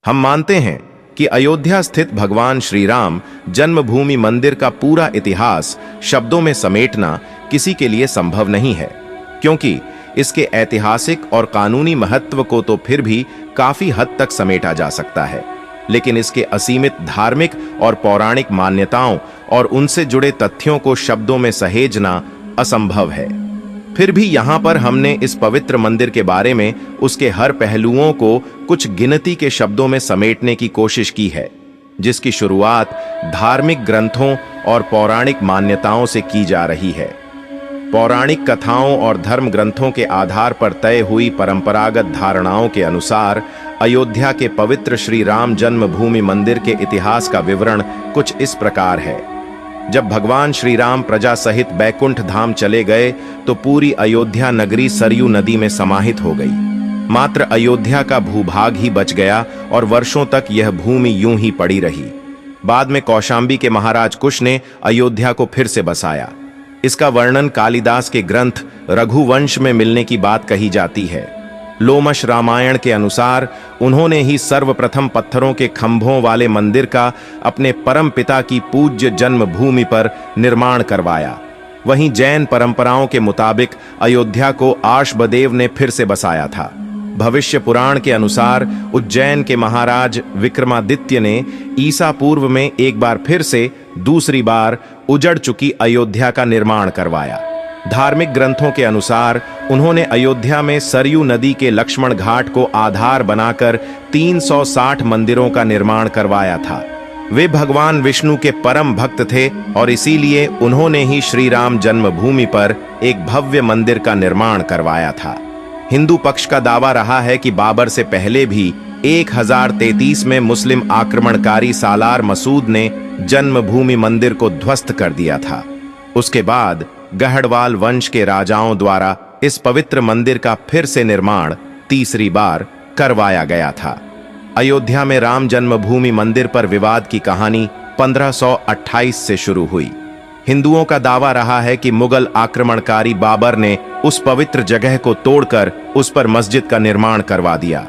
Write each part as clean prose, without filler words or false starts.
हम मानते हैं कि अयोध्या स्थित भगवान श्री राम जन्मभूमि मंदिर का पूरा इतिहास शब्दों में समेटना किसी के लिए संभव नहीं है, क्योंकि इसके ऐतिहासिक और कानूनी महत्व को तो फिर भी काफी हद तक समेटा जा सकता है, लेकिन इसके असीमित धार्मिक और पौराणिक मान्यताओं और उनसे जुड़े तथ्यों को शब्दों में सहेजना असंभव है। फिर भी यहाँ पर हमने इस पवित्र मंदिर के बारे में उसके हर पहलुओं को कुछ गिनती के शब्दों में समेटने की कोशिश की है, जिसकी शुरुआत धार्मिक ग्रंथों और पौराणिक मान्यताओं से की जा रही है। पौराणिक कथाओं और धर्म ग्रंथों के आधार पर तय हुई परंपरागत धारणाओं के अनुसार अयोध्या के पवित्र श्री राम जन्मभूमि मंदिर के इतिहास का विवरण कुछ इस प्रकार है। जब भगवान श्री राम प्रजा सहित बैकुंठ धाम चले गए तो पूरी अयोध्या नगरी सरयू नदी में समाहित हो गई। मात्र अयोध्या का भूभाग ही बच गया और वर्षों तक यह भूमि यूं ही पड़ी रही। बाद में कौशांबी के महाराज कुश ने अयोध्या को फिर से बसाया। इसका वर्णन कालिदास के ग्रंथ रघुवंश में मिलने की बात कही जाती है। लोमश रामायण के अनुसार उन्होंने ही सर्वप्रथम पत्थरों के खंभों वाले मंदिर का अपने परम पिता की पूज्य जन्मभूमि पर निर्माण करवाया। वहीं जैन परंपराओं के मुताबिक अयोध्या को आशबदेव ने फिर से बसाया था। भविष्य पुराण के अनुसार उज्जैन के महाराज विक्रमादित्य ने ईसा पूर्व में एक बार फिर से दूसरी बार उजड़ चुकी अयोध्या का निर्माण करवाया। धार्मिक ग्रंथों के अनुसार उन्होंने अयोध्या में सरयू नदी के लक्ष्मण घाट को आधार बनाकर 360 मंदिरों का निर्माण करवाया था। वे भगवान विष्णु के परम भक्त थे और इसीलिए उन्होंने ही श्री राम जन्मभूमि पर एक भव्य मंदिर का निर्माण करवाया था। हिंदू पक्ष का दावा रहा है कि बाबर से पहले भी 1033 में मुस्लिम आक्रमणकारी सालार मसूद ने जन्मभूमि मंदिर को ध्वस्त कर दिया था। उसके बाद गहड़वाल वंश के राजाओं द्वारा इस पवित्र मंदिर का फिर से निर्माण तीसरी बार करवाया गया था। अयोध्या में राम जन्मभूमि मंदिर पर विवाद की कहानी 1528 से शुरू हुई। हिंदुओं का दावा रहा है कि मुगल आक्रमणकारी बाबर ने उस पवित्र जगह को तोड़कर उस पर मस्जिद का निर्माण करवा दिया।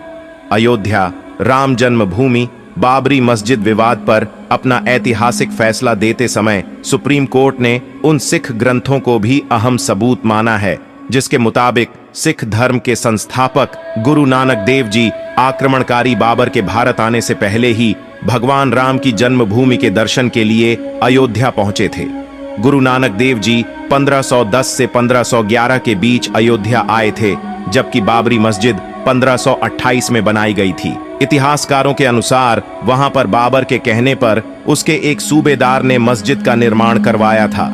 अयोध्या राम जन्मभूमि बाबरी मस्जिद विवाद पर अपना ऐतिहासिक फैसला देते समय सुप्रीम कोर्ट ने उन सिख ग्रंथों को भी अहम सबूत माना है, जिसके मुताबिक सिख धर्म के संस्थापक गुरु नानक देव जी आक्रमणकारी बाबर के भारत आने से पहले ही भगवान राम की जन्मभूमि के दर्शन के लिए अयोध्या पहुंचे थे। गुरु नानक देव जी 1510 से 1511 के बीच अयोध्या आए थे, जबकि बाबरी मस्जिद 1528 में बनाई गई थी। इतिहासकारों के अनुसार वहां पर बाबर के कहने पर उसके एक सूबेदार ने मस्जिद का निर्माण करवाया था।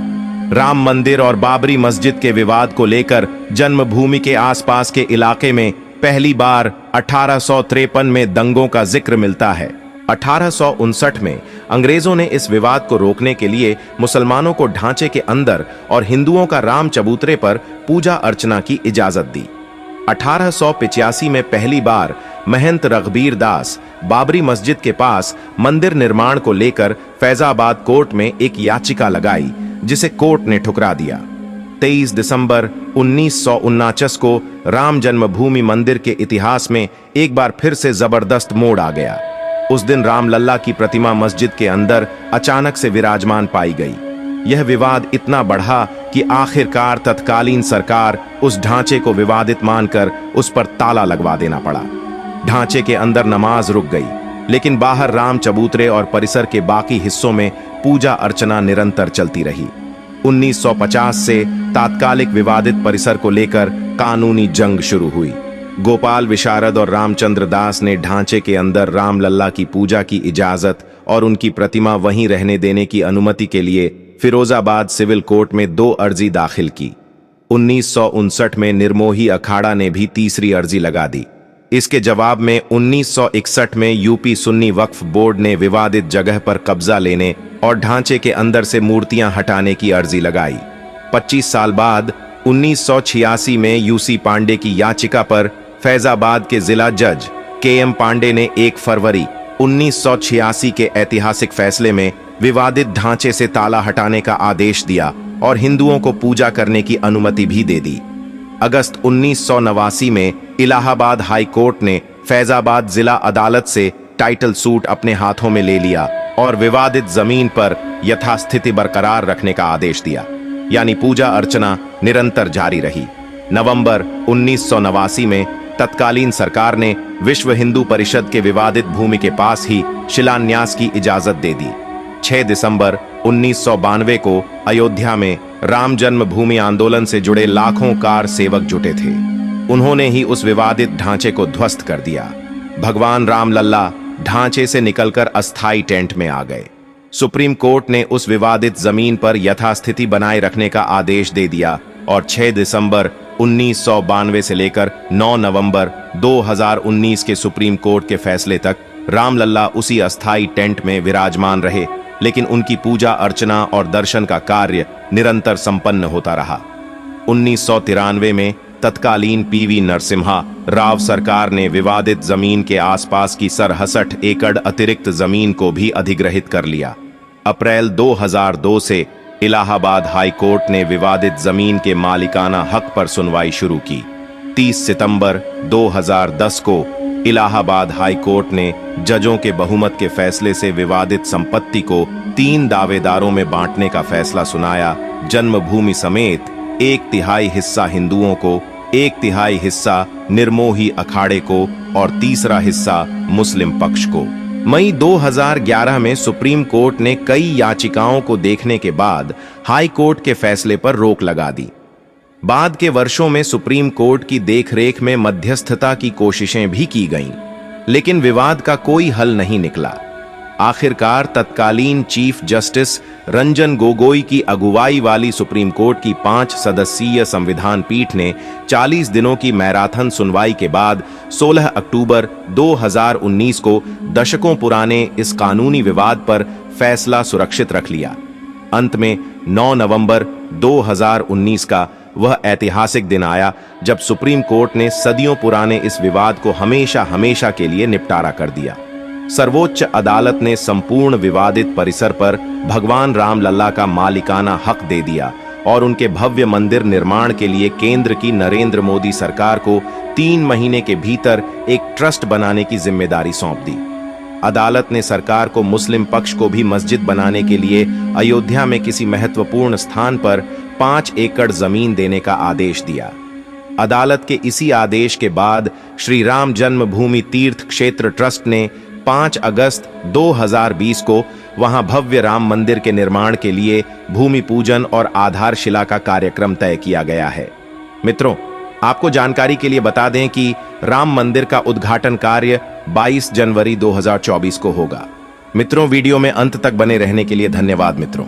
राम मंदिर और बाबरी मस्जिद के विवाद को लेकर जन्मभूमि के आसपास के इलाके में पहली बार 1853 में दंगों का जिक्र मिलता है। 1859 में अंग्रेजों ने इस विवाद को रोकने के लिए मुसलमानों को ढांचे के अंदर और हिंदुओं का राम चबूतरे पर पूजा अर्चना की इजाजत दी। 1885 में पहली बार महंत रघबीर दास बाबरी मस्जिद के पास मंदिर निर्माण को लेकर फैजाबाद कोर्ट में एक याचिका लगाई, जिसे कोर्ट ने ठुकरा दिया। 23 दिसंबर 1949 को राम जन्मभूमि मंदिर के इतिहास में एक बार फिर से जबरदस्त मोड़ आ गया। उस दिन रामलल्ला की प्रतिमा मस्जिद के अंदर अचानक से विराजमान पाई गई। यह विवाद इतना बढ़ा कि आखिरकार तत्कालीन सरकार उस ढांचे को विवादित मानकर उस पर ताला लगवा देना पड़ा। ढांचे के अंदर नमाज रुक गई, लेकिन बाहर राम चबूतरे और परिसर के बाकी हिस्सों में पूजा अर्चना निरंतर चलती रही। 1950 से तात्कालिक विवादित परिसर को लेकर कानूनी जंग शुरू हुई। गोपाल विशारद और रामचंद्र दास ने ढांचे के अंदर रामलल्ला की पूजा की इजाजत और उनकी प्रतिमा वहीं रहने देने की अनुमति के लिए फिरोजाबाद सिविल कोर्ट में 2 अर्जी दाखिल की। 1959 में निर्मोही अखाड़ा ने भी तीसरी अर्जी लगा दी। इसके जवाब में 1961 में यूपी सुन्नी वक्फ बोर्ड ने विवादित जगह पर कब्जा लेने और ढांचे के अंदर से मूर्तियां हटाने की अर्जी लगाई। 25 साल बाद 1986 में यूसी पांडे की याचिका पर फैजाबाद के जिला जज केएम पांडे ने 1 फरवरी 1986 के ऐतिहासिक फैसले में विवादित ढांचे से ताला हटाने का आदेश दिया और हिंदुओं को पूजा करने की अनुमति भी दे दी। अगस्त 1989 में इलाहाबाद हाई कोर्ट ने फैजाबाद जिला अदालत से टाइटल सूट अपने हाथों में ले लिया और विवादित जमीन पर यथास्थिति बरकरार रखने का आदेश दिया, यानी पूजा अर्चना निरंतर जारी रही। नवंबर 1989 में तत्कालीन सरकार ने विश्व हिंदू परिषद के विवादित भूमि के पास ही शिलान्यास की इजाजत दे दी। 6 दिसंबर 1992 को अयोध्या में राम जन्मभूमि आंदोलन से जुड़े लाखों कार सेवक जुटे थे। उन्होंने ही उस विवादित ढांचे को ध्वस्त कर दिया। भगवान राम लल्ला ढांचे से निकलकर अस्थायी टेंट में आ गए। सुप्रीम कोर्ट ने उस विवादित जमीन पर यथास्थिति बनाए रखने का आदेश दे दिया और 6 दिसंबर 1992 से लेकर 9 नवंबर 2019 के सुप्रीम कोर्ट के फैसले तक रामलल्ला उसी अस्थायी टेंट में विराजमान रहे, लेकिन उनकी पूजा अर्चना और दर्शन का कार्य निरंतर संपन्न होता रहा। 1993 में तत्कालीन पीवी नरसिम्हा राव सरकार ने विवादित जमीन के आसपास की 67 एकड़ अतिरिक्त जमीन को भी अधिग्रहित कर लिया। अप्रैल 2002 से इलाहाबाद हाई कोर्ट ने विवादित जमीन के मालिकाना हक पर सुनवाई शुरू की। 30 सितंबर 2010 को इलाहाबाद हाई कोर्ट ने जजों के बहुमत के फैसले से विवादित संपत्ति को 3 दावेदारों में बांटने का फैसला सुनाया। जन्मभूमि समेत 1/3 हिस्सा हिंदुओं को, 1/3 हिस्सा निर्मोही अखाड़े को और 1/3 हिस्सा मुस्लिम पक्ष को। मई 2011 में सुप्रीम कोर्ट ने कई याचिकाओं को देखने के बाद हाई कोर्ट के फैसले पर रोक लगा दी। बाद के वर्षों में सुप्रीम कोर्ट की देखरेख में मध्यस्थता की कोशिशें भी की गईं, लेकिन विवाद का कोई हल नहीं निकला। आखिरकार तत्कालीन चीफ जस्टिस रंजन गोगोई की अगुवाई वाली सुप्रीम कोर्ट की 5 सदस्यीय संविधान पीठ ने 40 दिनों की मैराथन सुनवाई के बाद 16 अक्टूबर 2019 को दशकों पुराने इस कानूनी विवाद पर फैसला सुरक्षित रख लिया। अंत में 9 नवंबर 2019 का वह ऐतिहासिक दिन आया जब सुप्रीम कोर्ट ने सदियों पुराने इस विवाद को हमेशा हमेशा के लिए निपटारा कर दिया। सर्वोच्च अदालत ने संपूर्ण विवादित परिसर पर भगवान राम लल्ला का मालिकाना हक दे दिया और उनके भव्य मंदिर निर्माण के लिए केंद्र की नरेंद्र मोदी सरकार को 3 महीने के भीतर एक ट्रस्ट बनाने की जिम्मेदारी सौंप दी। अदालत ने सरकार को मुस्लिम पक्ष को भी मस्जिद बनाने के लिए अयोध्या में किसी महत्वपूर्ण स्थान पर 5 एकड़ जमीन देने का आदेश दिया। अदालत के इसी आदेश के बाद श्री राम जन्मभूमि तीर्थ क्षेत्र ट्रस्ट ने 5 अगस्त 2020 को वहां भव्य राम मंदिर के निर्माण के लिए भूमि पूजन और आधारशिला का कार्यक्रम तय किया गया है। मित्रों, आपको जानकारी के लिए बता दें कि राम मंदिर का उद्घाटन कार्य 22 जनवरी 2024 को होगा। मित्रों, वीडियो में अंत तक बने रहने के लिए धन्यवाद मित्रों।